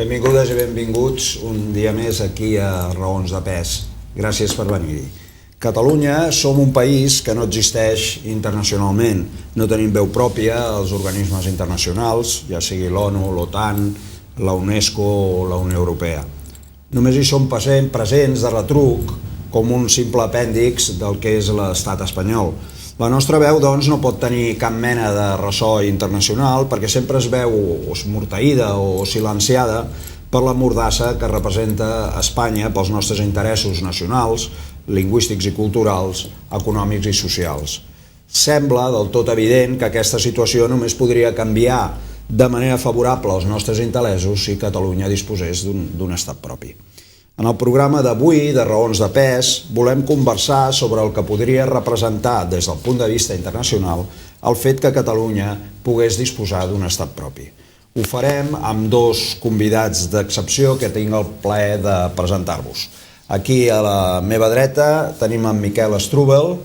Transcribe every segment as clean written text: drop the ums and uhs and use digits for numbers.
Benvingudes i benvinguts un dia més aquí a Raons de Pes. Gràcies per venir-hi. Catalunya som un país que no existeix internacionalment. No tenim veu pròpia als organismes internacionals, ja sigui l'ONU, l'OTAN, la UNESCO o la Unió Europea. Només hi som presents de retruc com un simple apèndix del que és l'estat espanyol. La nostra veu, doncs, no pot tenir cap mena de ressò internacional perquè sempre es veu esmorteïda o silenciada per la mordassa que representa Espanya pels nostres interessos nacionals, lingüístics i culturals, econòmics i socials. Sembla del tot evident que aquesta situació només podria canviar de manera favorable als nostres interessos si Catalunya disposés d'un estat propi. En el programa d'avui, de Raons de Pes, volem conversar sobre el que podria representar des del punt de vista internacional el fet que Catalunya pogués disposar d'un estat propi. Ho farem amb dos convidats d'excepció que tinc el plaer de presentar-vos. Aquí a la meva dreta tenim en Miquel Strubel.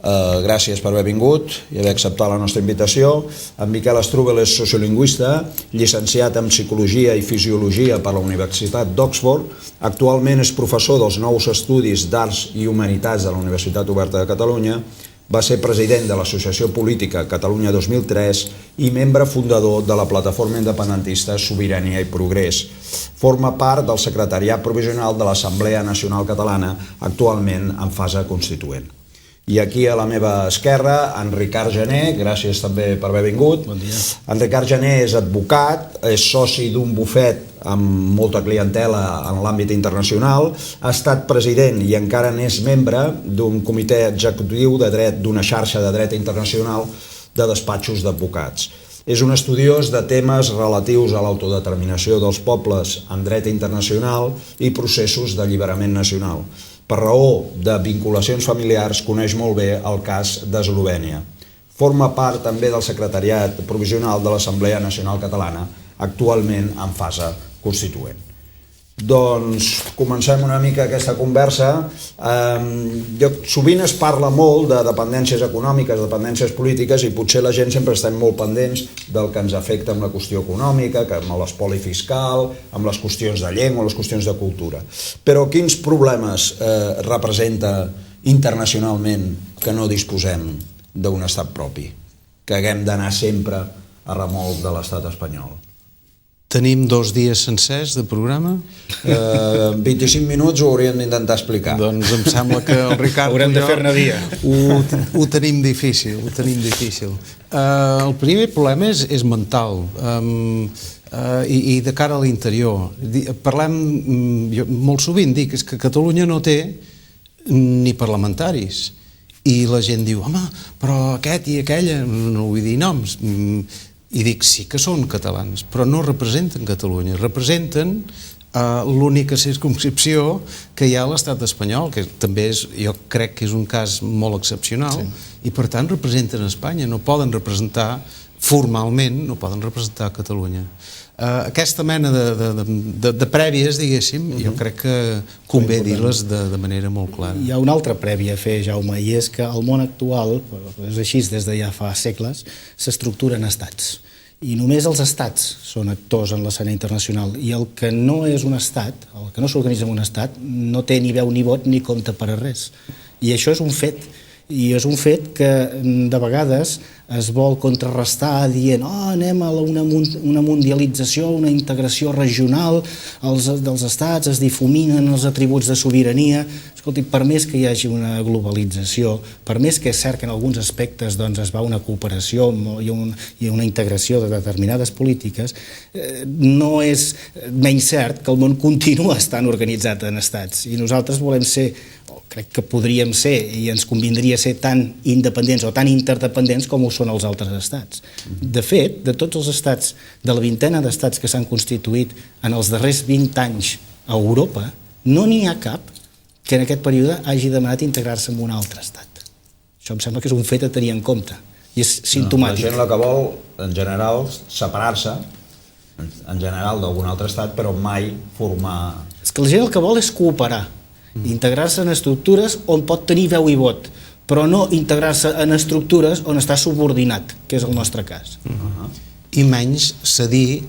Gràcies per haver vingut i haver acceptat la nostra invitació. En Miquel Strubel és sociolingüista, llicenciat en Psicologia i Fisiologia per la Universitat d'Oxford. Actualment és professor dels nous estudis d'Arts i Humanitats de la Universitat Oberta de Catalunya. Va ser president de l'Associació Política Catalunya 2003 i membre fundador de la plataforma independentista Sobirania i Progrés. Forma part del secretariat provisional de l'Assemblea Nacional Catalana, actualment en fase constituent. I aquí a la meva esquerra, en Ricard Jané, gràcies també per haver vingut. Bon dia. En Ricard Jané és advocat, és soci d'un bufet amb molta clientela en l'àmbit internacional, ha estat president i encara n'és membre d'un comitè executiu de dret, d'una xarxa de dret internacional de despatxos d'advocats. És un estudiós de temes relatius a l'autodeterminació dels pobles en dret internacional i processos d'alliberament nacional. Per raó de vinculacions familiars, coneix molt bé el cas d'Eslovènia. Forma part també del secretariat provisional de l'Assemblea Nacional Catalana, actualment en fase constituent. Doncs comencem una mica aquesta conversa. Sovint es parla molt de dependències econòmiques, dependències polítiques, i potser la gent sempre estem molt pendents del que ens afecta amb la qüestió econòmica, amb l'espoli fiscal, amb les qüestions de llengua, les qüestions de cultura. Però quins problemes representa internacionalment que no disposem d'un estat propi? Que haguem d'anar sempre a remolc de l'estat espanyol? Tenim 2 dies sencers de programa? 25 minuts ho hauríem d'intentar explicar. Doncs em sembla que el Ricard haurem de fer-ne dia. Ho tenim difícil, El primer problema és mental i de cara a l'interior. Parlem, molt sovint dic, és que Catalunya no té ni parlamentaris. I la gent diu, home, però aquest i aquella, no vull dir noms, i dic, sí que són catalans, però no representen Catalunya, representen l'única circumscripció que hi ha a l'estat espanyol, que també jo crec que és un cas molt excepcional, i per tant representen Espanya, no poden representar formalment, no poden representar Catalunya. Aquesta mena de prèvies, diguéssim, jo crec que convé dir-les de manera molt clara. Hi ha una altra prèvia a fer, Jaume, i és que el món actual, és així des de ja fa segles, s'estructura en estats. I només els estats són actors en l'escena internacional, i el que no és un estat, el que no s'organitza en un estat, no té ni veu ni vot ni compte per a res. I això és un fet. I és un fet que de vegades es vol contrarrestar dient anem a una mundialització, una integració regional dels estats, es difuminen els atributs de sobirania. Escolti, per més que hi hagi una globalització, per més que és cert que en alguns aspectes es va una cooperació i una integració de determinades polítiques, no és menys cert que el món continua estant organitzat en estats. I nosaltres volem ser, crec que podríem ser, i ens convindria ser tan independents o tan interdependents com ho són els altres estats. De fet, de tots els estats, de la vintena d'estats que s'han constituït en els darrers 20 anys a Europa, no n'hi ha cap que en aquest període hagi demanat integrar-se en un altre estat. Això em sembla que és un fet a tenir en compte i és simptomàtic. La gent el que vol, en general, separar-se, en general d'algun altre estat, però mai formar... És que la gent el que vol és cooperar, integrar-se en estructures on pot tenir veu i vot, però no integrar-se en estructures on està subordinat, que és el nostre cas. I menys cedir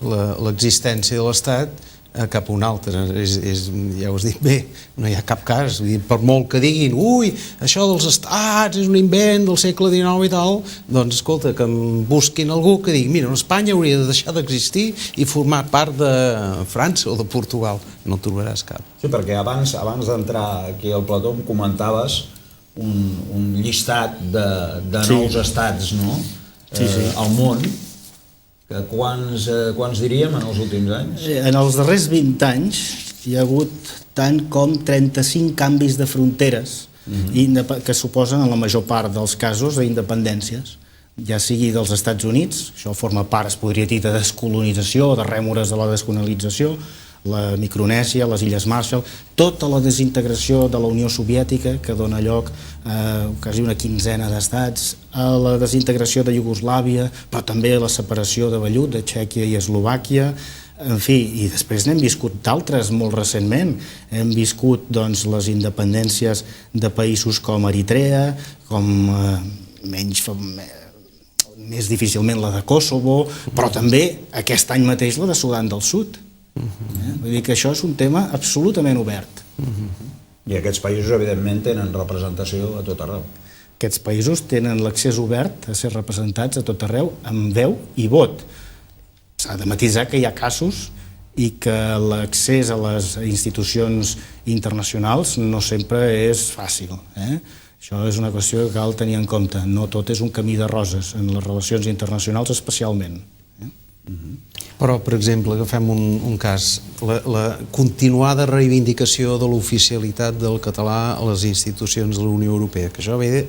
l'existència de l'Estat cap a un altre. Ja ho has dit bé, no hi ha cap cas. Per molt que diguin, ui, això dels estats és un invent del segle XIX i tal, doncs escolta, que em busquin algú que digui, mira, Espanya hauria de deixar d'existir i formar part de França o de Portugal. No en trobaràs cap. Sí, perquè abans d'entrar aquí al plató em comentaves un llistat de nous estats, no? Al món. Quants diríem en els últims anys? En els darrers 20 anys hi ha hagut tant com 35 canvis de fronteres que suposen en la major part dels casos d'independències, ja sigui dels Estats Units, això forma part, es podria dir, de descolonització o de rèmores de la descolonització, la Micronèsia, les Illes Marshall, tota la desintegració de la Unió Soviètica, que dona lloc a quasi una quinzena d'estats, a la desintegració de Iugoslàvia, però també a la separació de vellut de Txèquia i Eslovàquia, en fi, i després n'hem viscut d'altres molt recentment. Hem viscut doncs, les independències de països com Eritrea, com més difícilment la de Kosovo, però també aquest any mateix la de Sudan del Sud. Vull dir que això és un tema absolutament obert. I aquests països, evidentment, tenen representació a tot arreu. Aquests països tenen l'accés obert a ser representats a tot arreu amb veu i vot. S'ha de matisar que hi ha casos i que l'accés a les institucions internacionals no sempre és fàcil. Això és una qüestió que cal tenir en compte. No tot és un camí de roses, en les relacions internacionals especialment. Però, per exemple, agafem un cas, la continuada reivindicació de l'oficialitat del català a les institucions de la Unió Europea, que això ve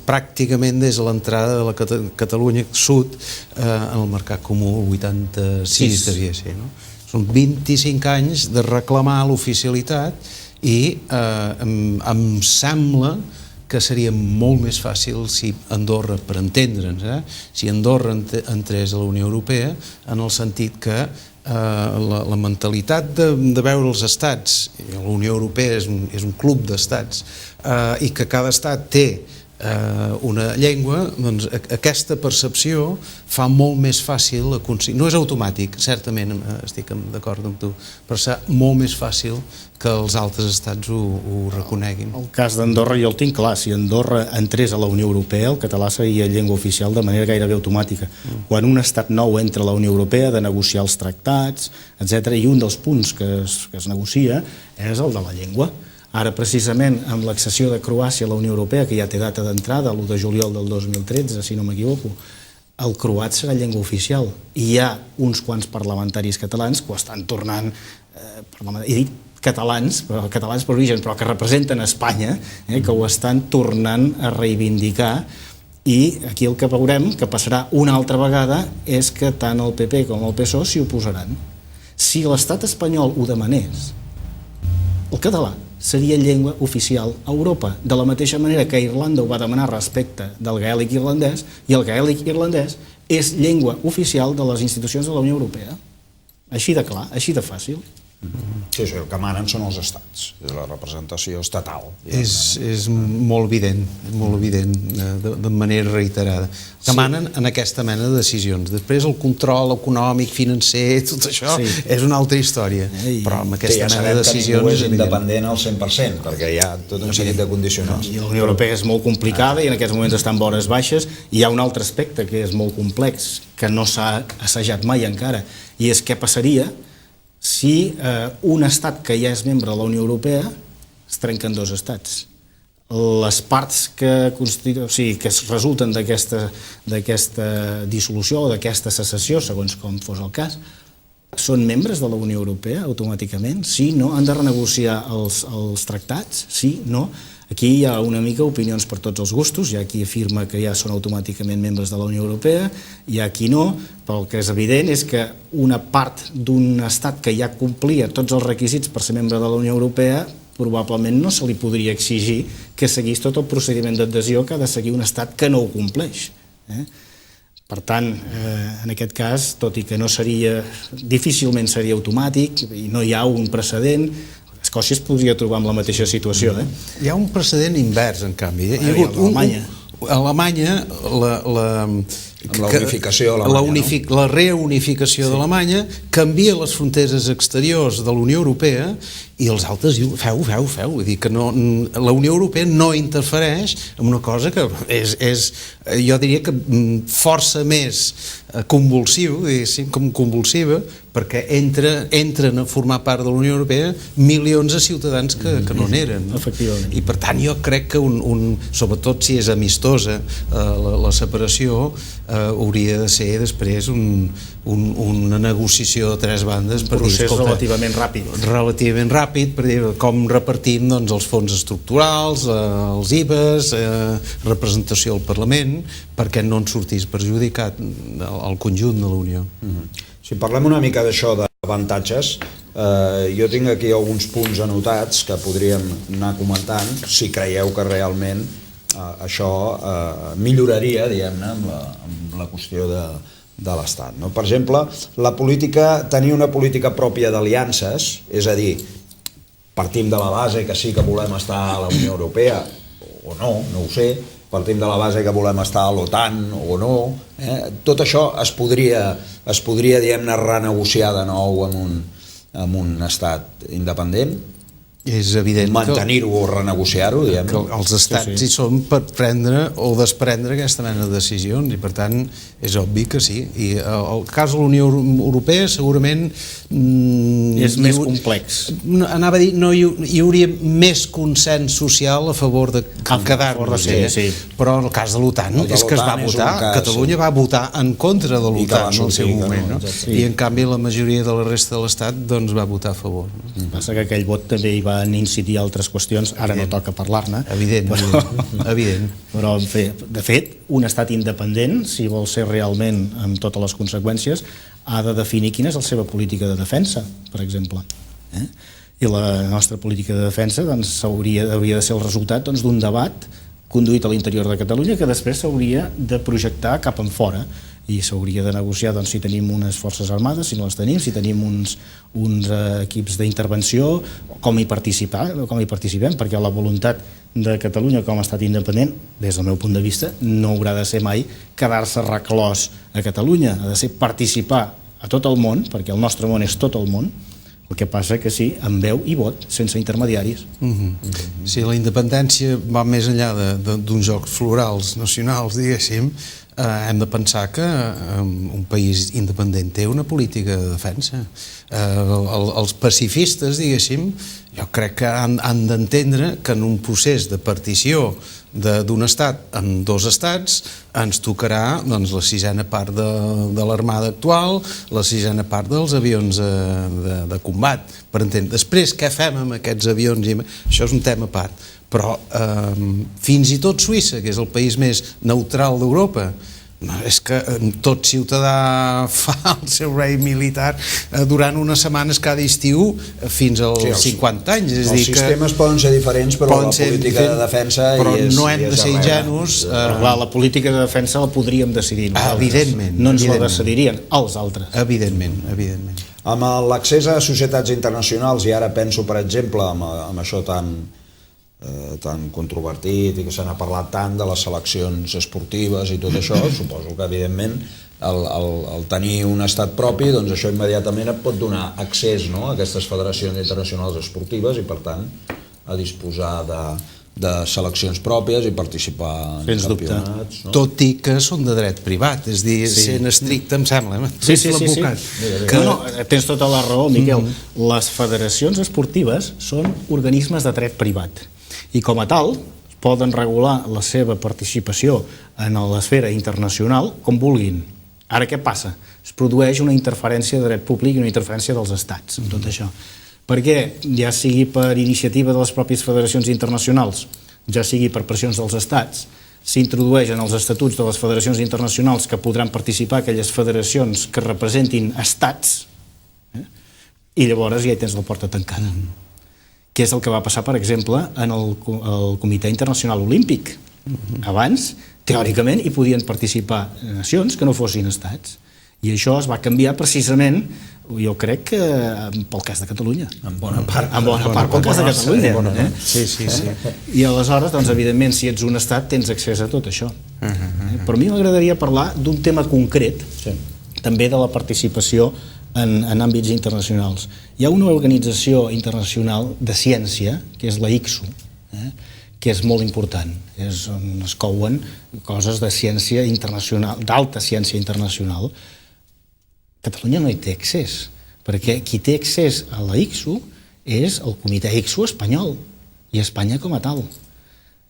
pràcticament des de l'entrada de la Catalunya Sud en el mercat comú, el 86 devia ser, no? Són 25 anys de reclamar l'oficialitat i em sembla que seria molt més fàcil si Andorra, per entendre'ns, si Andorra entrés a la Unió Europea, en el sentit que la mentalitat de veure els estats, la Unió Europea és un club d'estats, i que cada estat té una llengua, doncs aquesta percepció fa molt més fàcil aconseguir, no és automàtic, certament estic d'acord amb tu, però serà molt més fàcil que els altres estats ho reconeguin. El cas d'Andorra jo el tinc clar, si Andorra entrés a la Unió Europea el català seria llengua oficial de manera gairebé automàtica. Quan un estat nou entra a la Unió Europea ha de negociar els tractats, etc. i un dels punts que es negocia és el de la llengua. Ara, precisament, amb l'accessió de Croàcia a la Unió Europea, que ja té data d'entrada, l'1 de juliol del 2013, si no m'equivoco, el croat serà llengua oficial. I hi ha uns quants parlamentaris catalans que ho estan tornant, he dit catalans per origen, però que representen Espanya, que ho estan tornant a reivindicar, i aquí el que veurem, que passarà una altra vegada, és que tant el PP com el PSOE s'hi oposaran. Si l'estat espanyol ho demanés, el català seria llengua oficial a Europa, de la mateixa manera que Irlanda ho va demanar respecte del gaèlic irlandès, i el gaèlic irlandès és llengua oficial de les institucions de la Unió Europea. Així de clar, així de fàcil. Sí, el que manen són els estats, és la representació estatal. És molt evident, de manera reiterada. Que manen en aquesta mena de decisions. Després el control econòmic, financer, tot això és una altra història. Però amb aquesta mena de decisions... Ja sabem que ningú és independent al 100%, perquè hi ha tot un seguit de condicionants. I la Unió Europea és molt complicada i en aquests moments està en vores baixes. I hi ha un altre aspecte que és molt complex, que no s'ha assajat mai encara, i és què passaria si un estat que ja és membre de la Unió Europea es trenca en dos estats. Les parts que resulten d'aquesta dissolució o d'aquesta secessió, segons com fos el cas, són membres de la Unió Europea automàticament? Sí, no? Han de renegociar els tractats? Sí, no? Aquí hi ha una mica opinions per tots els gustos, hi ha qui afirma que ja són automàticament membres de la Unió Europea, hi ha qui no, però el que és evident és que una part d'un estat que ja complia tots els requisits per ser membre de la Unió Europea probablement no se li podria exigir que seguís tot el procediment d'adhesió que ha de seguir un estat que no ho compleix. Per tant, en aquest cas, tot i que difícilment seria automàtic i no hi ha un precedent, Escòcia es podria trobar en la mateixa situació. Hi ha un precedent invers, en canvi. Alemanya. A Alemanya Amb la unificació alemanya, la reunificació d'Alemanya canvia les fronteres exteriors de la Unió Europea i els altres diuen, feu. Vull dir que la Unió Europea no interfereix en una cosa que és jo diria que força més convulsiu, diguéssim, com convulsiva, perquè entren a formar part de la Unió Europea milions de ciutadans que no n'eren. Efectivament. I per tant jo crec que sobretot si és amistosa la separació, hauria de ser després una negociació de tres bandes per dir, procés relativament ràpid per dir com repartim els fons estructurals, els IVAs, representació al Parlament, perquè no en sortís perjudicat el conjunt de la Unió. Si parlem una mica d'això d'avantatges, jo tinc aquí alguns punts anotats que podríem anar comentant si creieu que realment això milloraria, diguem-ne, amb la qüestió de l'Estat. Per exemple, tenir una política pròpia d'aliances, és a dir, partim de la base que sí que volem estar a la Unió Europea, o no ho sé, partim de la base que volem estar a l'OTAN o no, tot això es podria diguem-ne, renegociar de nou amb un estat independent, És evident mantenir-ho o renegociar-ho, diguem-ne. Que els estats hi són per prendre o desprendre aquesta mena de decisions i per tant és obvi que sí. I el cas de la Unió Europea segurament és més complex. Anava a dir, hi hauria més consens social a favor de quedar-nos, però en el cas de l'OTAN és que es va votar, Catalunya va votar en contra de l'OTAN en el seu moment, i en canvi la majoria de la resta de l'Estat va votar a favor. Passa que aquell vot també hi va incidir altres qüestions, ara no toca parlar-ne. Evident. Però, de fet, un estat independent, si vol ser realment amb totes les conseqüències, ha de definir quina és la seva política de defensa, per exemple. I la nostra política de defensa hauria de ser el resultat d'un debat conduït a l'interior de Catalunya que després s'hauria de projectar cap en fora i s'hauria de negociar si tenim unes forces armades, si no les tenim, si tenim uns equips d'intervenció, com hi participem, perquè la voluntat de Catalunya com a estat independent, des del meu punt de vista, no haurà de ser mai quedar-se reclòs a Catalunya, ha de ser participar a tot el món, perquè el nostre món és tot el món, el que passa que sí, amb veu i vot, sense intermediaris. Si la independència va més enllà d'uns jocs florals nacionals, diguéssim, hem de pensar que un país independent té una política de defensa. Els pacifistes, diguéssim, jo crec que han d'entendre que en un procés de partició d'un estat en dos estats ens tocarà la sisena part de l'armada actual, la sisena part dels avions de combat, per entendre. Després, què fem amb aquests avions? Això és un tema a part. Però fins i tot Suïssa, que és el país més neutral d'Europa, és que tot ciutadà fa el seu rei militar durant unes setmanes cada estiu fins als 50 anys. Els sistemes poden ser diferents, però la política de defensa però no hem de ser ingenus. La política de defensa la podríem decidir nosaltres. Evidentment. No ens la decidirien els altres. Evidentment. Amb l'accés a societats internacionals, i ara penso, per exemple, amb això tan controvertit i que se n'ha parlat tant de les seleccions esportives i tot això, suposo que evidentment el tenir un estat propi, doncs això immediatament et pot donar accés a aquestes federacions internacionals esportives i per tant a disposar de seleccions pròpies i participar en campionats. Tot i que són de dret privat, és a dir, sent estricte, em sembla. Sí. Tens tota la raó, Miquel. Les federacions esportives són organismes de dret privat i com a tal poden regular la seva participació en l'esfera internacional com vulguin. Ara què passa? Es produeix una interferència de dret públic i una interferència dels estats en tot això. Perquè ja sigui per iniciativa de les pròpies federacions internacionals, ja sigui per pressions dels estats, s'introdueixen els estatuts de les federacions internacionals que podran participar aquelles federacions que representin estats i llavors ja hi tens la porta tancada. Que és el que va passar, per exemple, en el Comitè Internacional Olímpic. Abans, teòricament, hi podien participar nacions que no fossin estats. I això es va canviar precisament Jo crec que pel cas de Catalunya. En bona part. En bona part pel cas de Catalunya. Sí. I aleshores, doncs, evidentment, si ets un estat, tens accés a tot això. Però a mi m'agradaria parlar d'un tema concret, també de la participació en àmbits internacionals. Hi ha una organització internacional de ciència, que és la ICSU, que és molt important. És on es couen coses de ciència internacional, d'alta ciència internacional. Catalunya no hi té accés, perquè qui té accés a la ICSU és el comitè ICSU espanyol, i Espanya com a tal.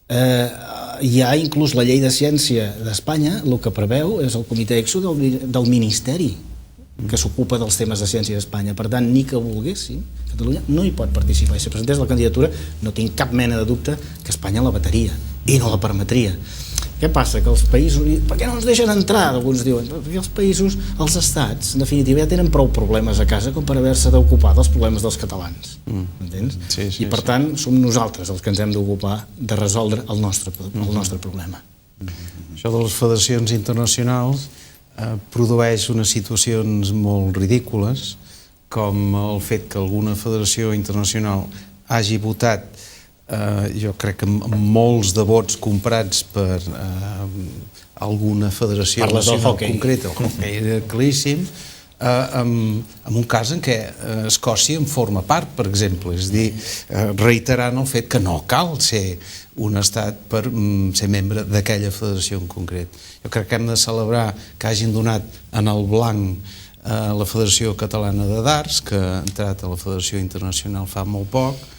Hi ha inclús la llei de ciència d'Espanya, el que preveu és el comitè ICSU del Ministeri, que s'ocupa dels temes de ciència d'Espanya. Per tant, ni que volguéssim, Catalunya no hi pot participar. I si presentés la candidatura, no tinc cap mena de dubte que Espanya la vetaria i no la permetria. Què passa? Que els països... Per què no ens deixen entrar? Alguns diuen, perquè els països, els estats, en definitiva, ja tenen prou problemes a casa com per haver-se d'ocupar dels problemes dels catalans. Entens? I per tant, som nosaltres els que ens hem d'ocupar de resoldre el nostre problema. Això de les federacions internacionals produeix unes situacions molt ridícules, com el fet que alguna federació internacional hagi votat, jo crec que amb molts de vots comprats per alguna federació nacional concreta, el hoquei claríssim, en un cas en què Escòcia en forma part, per exemple, és a dir, reiterant el fet que no cal ser un estat per ser membre d'aquella federació en concret. Jo crec que hem de celebrar que hagin donat en el blanc la Federació Catalana de Darts, que ha entrat a la Federació Internacional fa molt poc,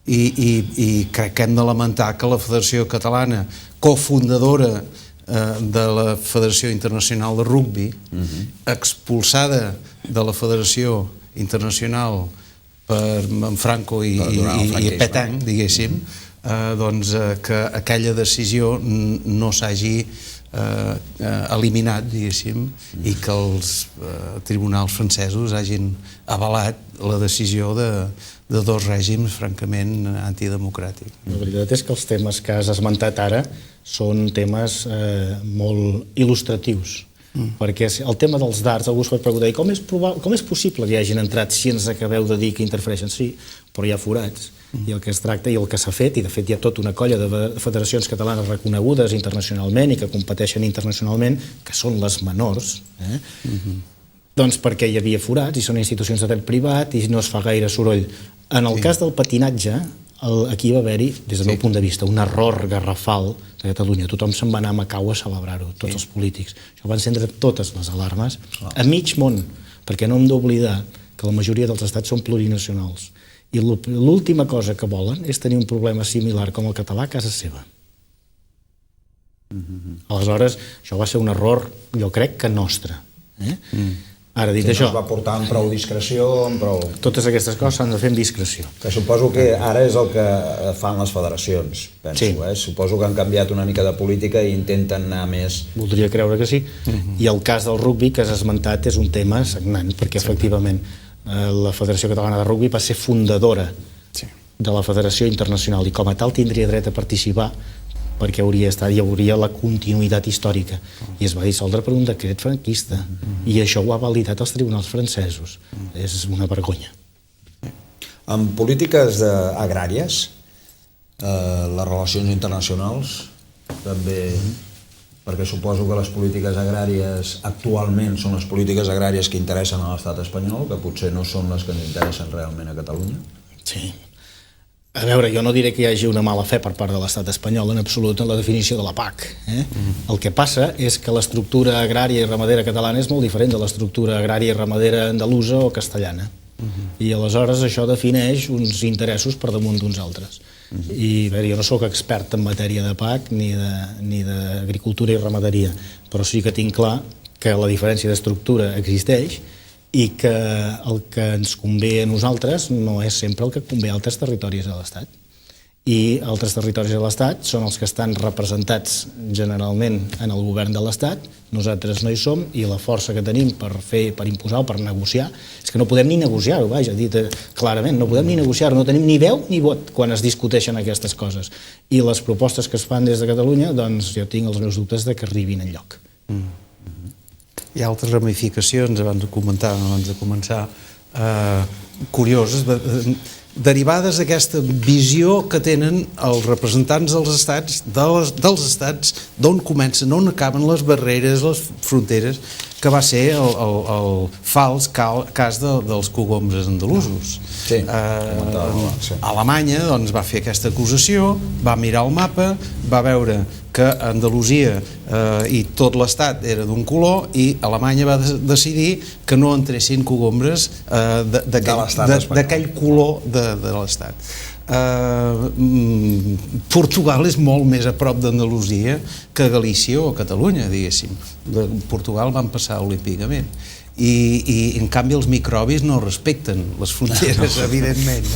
i crec que hem de lamentar que la Federació Catalana, cofundadora de la Federació Internacional de Rugbi, expulsada de la Federació Internacional per Franco i Petain, diguéssim, doncs que aquella decisió no s'hagi eliminat, diguéssim, i que els tribunals francesos hagin avalat la decisió de dos règims francament antidemocràtics. La veritat és que els temes que has esmentat ara són temes molt il·lustratius, perquè el tema dels dards, algú es pot preguntar, com és possible que hi hagin entrat si ens acabeu de dir que interfereixen? Sí, però hi ha forats, i el que es tracta i el que s'ha fet, i de fet hi ha tota una colla de federacions catalanes reconegudes internacionalment i que competeixen internacionalment, que són les menors, doncs perquè hi havia forats i són institucions de dret privat i no es fa gaire soroll. En el cas del patinatge, aquí va haver-hi, des del meu punt de vista, un error garrafal de Catalunya. Tothom se'n va anar a Macau a celebrar-ho, tots els polítics. Això va encendre totes les alarmes a mig món, perquè no hem d'oblidar que la majoria dels estats són plurinacionals. I l'última cosa que volen és tenir un problema similar com el català a casa seva. Aleshores, això va ser un error, jo crec que nostre. Ara, dit això... No es va portar amb prou discreció, amb prou... Totes aquestes coses s'han de fer amb discreció. Que suposo que ara és el que fan les federacions, penso. Suposo que han canviat una mica de política i intenten anar més... Voldria creure que sí. I el cas del rugbi que has esmentat és un tema sagnant, perquè efectivament la Federació Catalana de Rugbi va ser fundadora de la Federació Internacional i com a tal tindria dret a participar perquè hi hauria la continuïtat històrica i es va dissoldre per un decret franquista i això ho ha validat els tribunals francesos. És una vergonya. En polítiques agràries, les relacions internacionals també... perquè suposo que les polítiques agràries actualment són les polítiques agràries que interessen a l'estat espanyol, que potser no són les que ens interessen realment a Catalunya. Sí. A veure, jo no diré que hi hagi una mala fe per part de l'estat espanyol en absolut en la definició de la PAC. El que passa és que l'estructura agrària i ramadera catalana és molt diferent de l'estructura agrària i ramadera andalusa o castellana. I aleshores això defineix uns interessos per damunt d'uns altres. I bé, jo no sóc expert en matèria de PAC ni d'agricultura i ramaderia, però sí que tinc clar que la diferència d'estructura existeix i que el que ens convé a nosaltres no és sempre el que convé a altres territoris de l'Estat. I altres territoris de l'Estat són els que estan representats generalment en el govern de l'Estat, nosaltres no hi som i la força que tenim per imposar o per negociar, és que no podem ni negociar-ho, vaja, dit clarament, no podem ni negociar-ho, no tenim ni veu ni vot quan es discuteixen aquestes coses. I les propostes que es fan des de Catalunya, doncs jo tinc els meus dubtes de que arribin enlloc. hi ha altres ramificacions, abans de començar, curioses, derivades d'aquesta visió que tenen els representants dels estats, d'on comencen, on acaben les barreres, les fronteres, que va ser el fals cas dels cogombres andalusos. Sí. Alemanya doncs, va fer aquesta acusació, va mirar el mapa, va veure que Andalusia i tot l'estat era d'un color i Alemanya va decidir que no entressin cogombres d'aquell color de l'estat. Portugal és molt més a prop d'Andalusia que Galícia o Catalunya, diguéssim. De Portugal van passar olímpicament. I en canvi els microbis no respecten les fronteres, evidentment.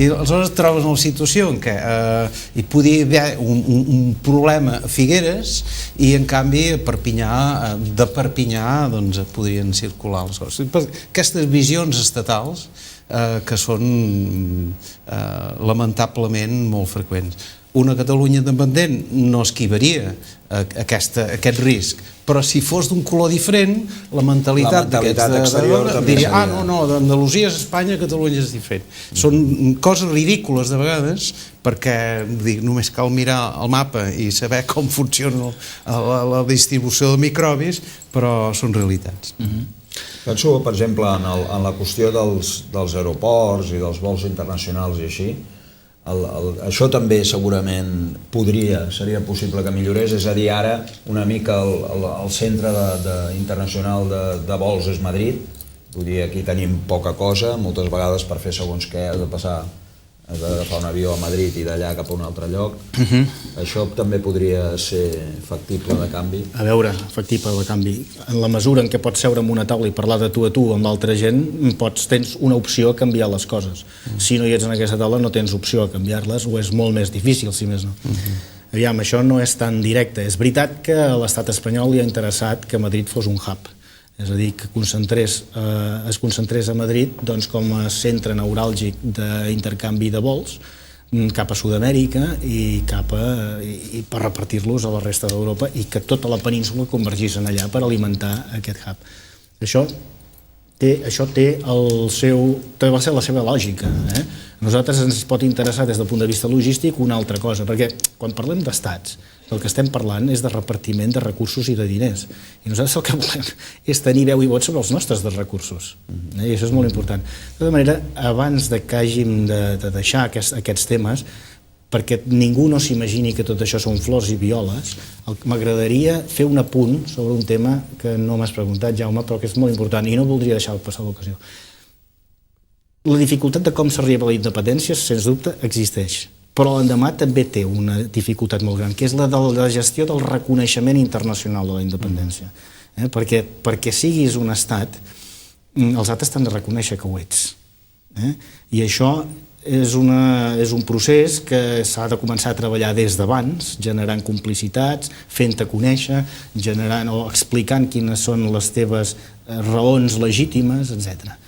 I aleshores et trobes en la situació en què hi podia haver un problema a Figueres i en canvi de Perpinyà doncs podrien circular les coses. Aquestes visions estatals que són lamentablement molt freqüents. Una Catalunya independent no esquivaria aquest risc, però si fos d'un color diferent, la mentalitat exterior diria, no, d'Andalusia és Espanya, Catalunya és diferent. Són coses ridícules de vegades, perquè només cal mirar el mapa i saber com funciona la distribució de microbis, però són realitats. Penso, per exemple, en la qüestió dels aeroports i dels vols internacionals i així, això també segurament seria possible que millorés, és a dir, ara una mica el centre internacional de vols és Madrid, vull dir, aquí tenim poca cosa, moltes vegades per fer segons què has d'agafar un avió a Madrid i d'allà cap a un altre lloc. Això també podria ser factible de canvi? A veure, factible de canvi. En la mesura en què pots seure en una taula i parlar de tu a tu amb l'altra gent, tens una opció a canviar les coses. Si no hi ets en aquesta taula no tens opció a canviar-les o és molt més difícil, si més no. Aviam, això no és tan directe. És veritat que a l'estat espanyol li ha interessat que Madrid fos un hub. És a dir, que es concentrés a Madrid com a centre neuràlgic d'intercanvi de vols cap a Sud-amèrica i per repartir-los a la resta d'Europa i que tota la península convergís en allà per alimentar aquest hub. Això té la seva lògica. A nosaltres ens pot interessar des del punt de vista logístic una altra cosa, perquè quan parlem d'estats, el que estem parlant és de repartiment de recursos i de diners. I nosaltres el que volem és tenir veu i vot sobre els nostres recursos. I això és molt important. De tota manera, abans que hàgim de deixar aquests temes, perquè ningú no s'imagini que tot això són flors i violes, m'agradaria fer un apunt sobre un tema que no m'has preguntat, Jaume, però que és molt important i no voldria deixar passar l'ocasió. La dificultat de com s'arriba a la independència, sens dubte, existeix. Però l'endemà també té una dificultat molt gran, que és la de la gestió del reconeixement internacional de la independència. Perquè siguis un estat, els altres t'han de reconèixer que ho ets. I això és un procés que s'ha de començar a treballar des d'abans, generant complicitats, fent-te conèixer, o explicant quines són les teves raons legítimes, etc.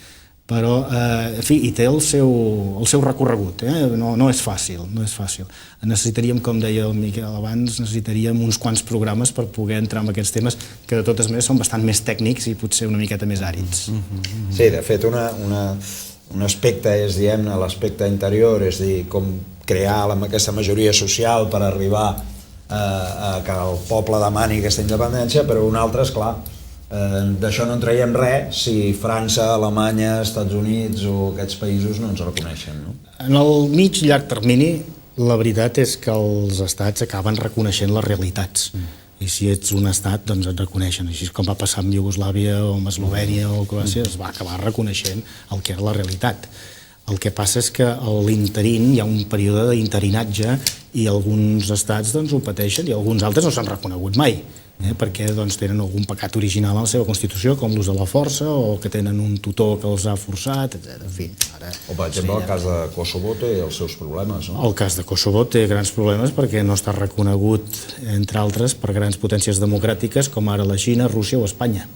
Però, en fi, hi té el seu recorregut, no és fàcil, no és fàcil. Necessitaríem, com deia el Miquel abans, necessitaríem uns quants programes per poder entrar en aquests temes que de totes maneres són bastant més tècnics i potser una miqueta més àrids. Sí, de fet, un aspecte és, diguem-ne, l'aspecte interior, és dir, com crear aquesta majoria social per arribar a que el poble demani aquesta independència, però un altre, esclar, d'això no en traiem res si França, Alemanya, Estats Units o aquests països no ens reconeixen. En el mig i llarg termini, la veritat és que els estats acaben reconeixent les realitats. I si ets un estat, doncs et reconeixen. Així com va passar amb Iugoslàvia o amb Eslovènia o Croàcia, es va acabar reconeixent el que era la realitat. El que passa és que a l'interín hi ha un període d'interinatge i alguns estats ho pateixen i alguns altres no s'han reconegut mai. Perquè tenen algun pecat original a la seva Constitució, com l'ús de la força, o que tenen un tutor que els ha forçat, etc. O, per exemple, el cas de Kosovo té els seus problemes, no? El cas de Kosovo té grans problemes perquè no està reconegut, entre altres, per grans potències democràtiques com ara la Xina, Rússia o Espanya.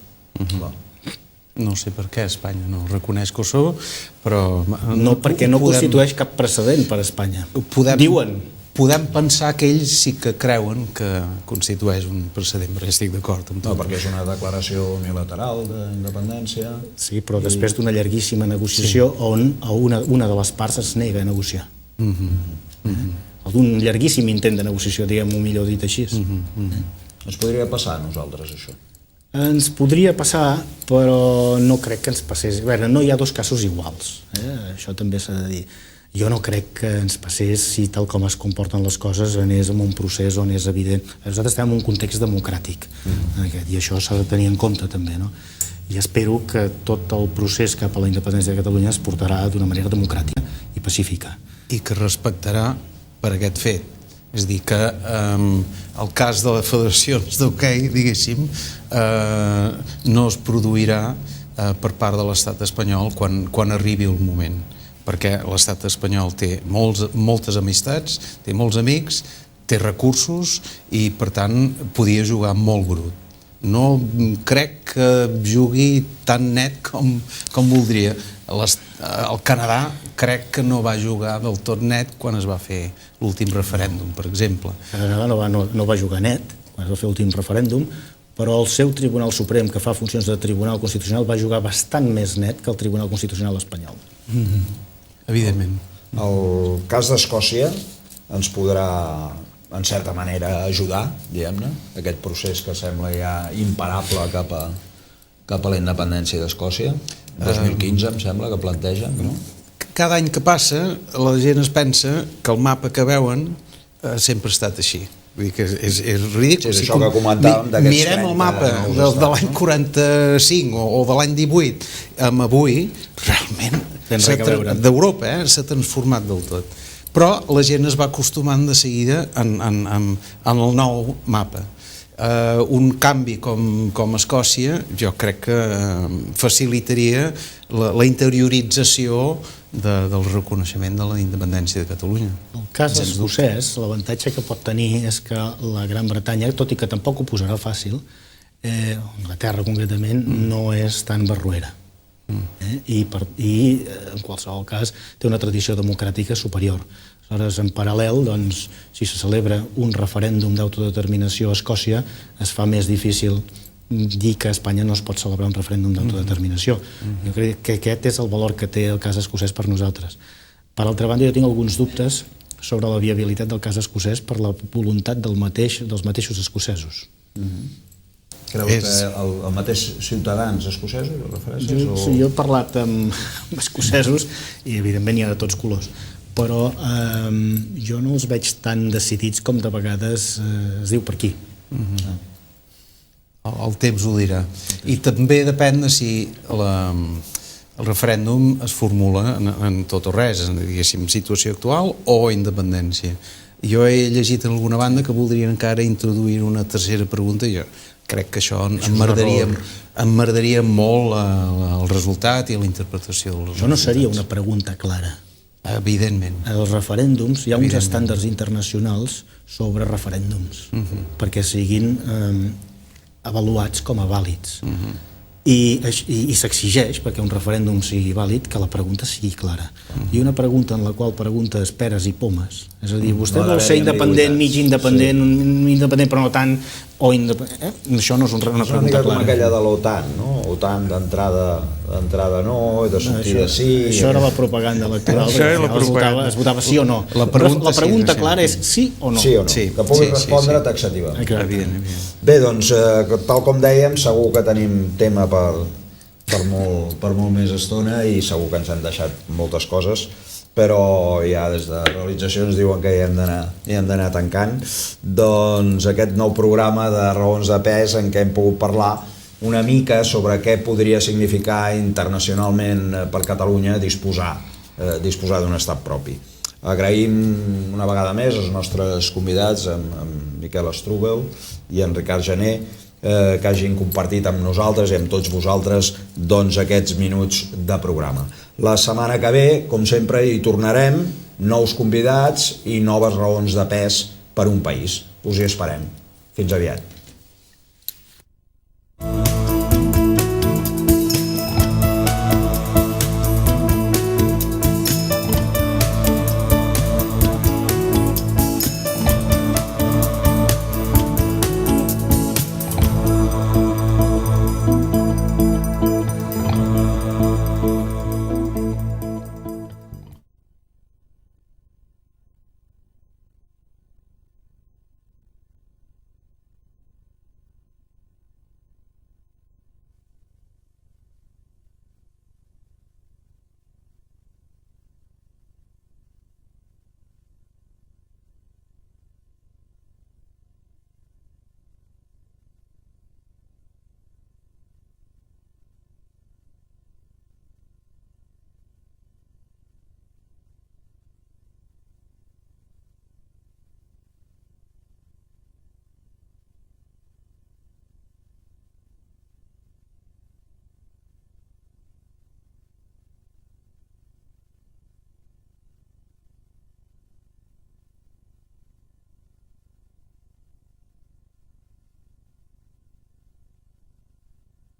No sé per què Espanya no reconeix Kosovo, però... No, perquè no constitueix cap precedent per a Espanya. Diuen. podem pensar que ells sí que creuen que constitueix un precedent, perquè estic d'acord amb No, tot. perquè és una declaració unilateral d'independència. Sí, però després d'una llarguíssima negociació on una de les parts es nega a negociar. D'un llarguíssim intent de negociació, diguem-ho millor dit així. Ens podria passar a nosaltres, això? Ens podria passar, però no crec que ens passés. A veure, no hi ha dos casos iguals, això també s'ha de dir. Jo no crec que ens passés si tal com es comporten les coses anés en un procés on és evident. Nosaltres estem en un context democràtic i això s'ha de tenir en compte també, no? I espero que tot el procés cap a la independència de Catalunya es portarà d'una manera democràtica i pacífica. I que respectarà per aquest fet. És a dir, que el cas de les federacions d'hoquei, diguéssim, no es produirà per part de l'estat espanyol quan arribi el moment, perquè l'estat espanyol té moltes amistats, té molts amics, té recursos i, per tant, podia jugar molt brut. No crec que jugui tan net com voldria. El Canadà crec que no va jugar del tot net quan es va fer l'últim referèndum, per exemple. El Canadà no va jugar net quan es va fer l'últim referèndum, però el seu Tribunal Suprem, que fa funcions de Tribunal Constitucional, va jugar bastant més net que el Tribunal Constitucional espanyol. Evidentment. El cas d'Escòcia ens podrà, en certa manera, ajudar, diguem-ne, aquest procés que sembla ja imparable cap a la independència d'Escòcia. 2015, em sembla, que plantegen, no? Cada any que passa, la gent es pensa que el mapa que veuen sempre ha estat així. Vull dir que és ridícul. Sí, és això que comentàvem d'aquests 30 mirem el mapa de l'any 45 o de l'any 18 amb avui, realment d'Europa s'ha transformat del tot. Però la gent es va acostumant de seguida en el nou mapa. Un canvi com Escòcia jo crec que facilitaria la interiorització del reconeixement de la independència de Catalunya. El cas escocès, l'avantatge que pot tenir és que la Gran Bretanya, tot i que tampoc ho posarà fàcil, Anglaterra concretament, no és tan barroera. I en qualsevol cas té una tradició democràtica superior. Aleshores, en paral·lel, si se celebra un referèndum d'autodeterminació a Escòcia, es fa més difícil dir que a Espanya no es pot celebrar un referèndum d'autodeterminació. Jo crec que aquest és el valor que té el cas escocès per nosaltres. Per altra banda, jo tinc alguns dubtes sobre la viabilitat del cas escocès per la voluntat dels mateixos escocesos. Creus que el mateix ciutadans escocesos, ho refereixes? Jo he parlat amb escocesos i evidentment hi ha de tots colors, però jo no els veig tan decidits com de vegades es diu per aquí. El temps ho dirà. I també depèn de si el referèndum es formula en tot o res, diguéssim, situació actual o independència. Jo he llegit en alguna banda que voldrien encara introduir una tercera pregunta i jo crec que això emmerdaria molt el resultat i la interpretació dels resultats. Això no seria una pregunta clara. Evidentment. Els referèndums, hi ha uns estàndards internacionals sobre referèndums perquè siguin avaluats com a vàlids. I s'exigeix, perquè un referèndum sigui vàlid, que la pregunta sigui clara. I una pregunta en la qual preguntes peres i pomes, és a dir, vostè vol ser independent, mig independent, independent però no tant, o independent... Això no és una pregunta clara. És una mica com aquella de l'OTAN, no? OTAN d'entrada no, i de sortida sí... Això era la propaganda electoral, es votava sí o no. La pregunta clara és sí o no. Sí o no, que pugui respondre taxativament. Bé, doncs, tal com dèiem, segur que tenim tema per molt més estona i segur que ens han deixat moltes coses, però ja des de realització ens diuen que hi hem d'anar tancant. Doncs aquest nou programa de Raons de Pes en què hem pogut parlar una mica sobre què podria significar internacionalment per Catalunya disposar d'un estat propi. Agraïm una vegada més els nostres convidats, en Miquel Strubel i en Ricard Jané, que hagin compartit amb nosaltres i amb tots vosaltres aquests minuts de programa. La setmana que ve, com sempre, hi tornarem, nous convidats i noves raons de pes per un país. Us hi esperem. Fins aviat.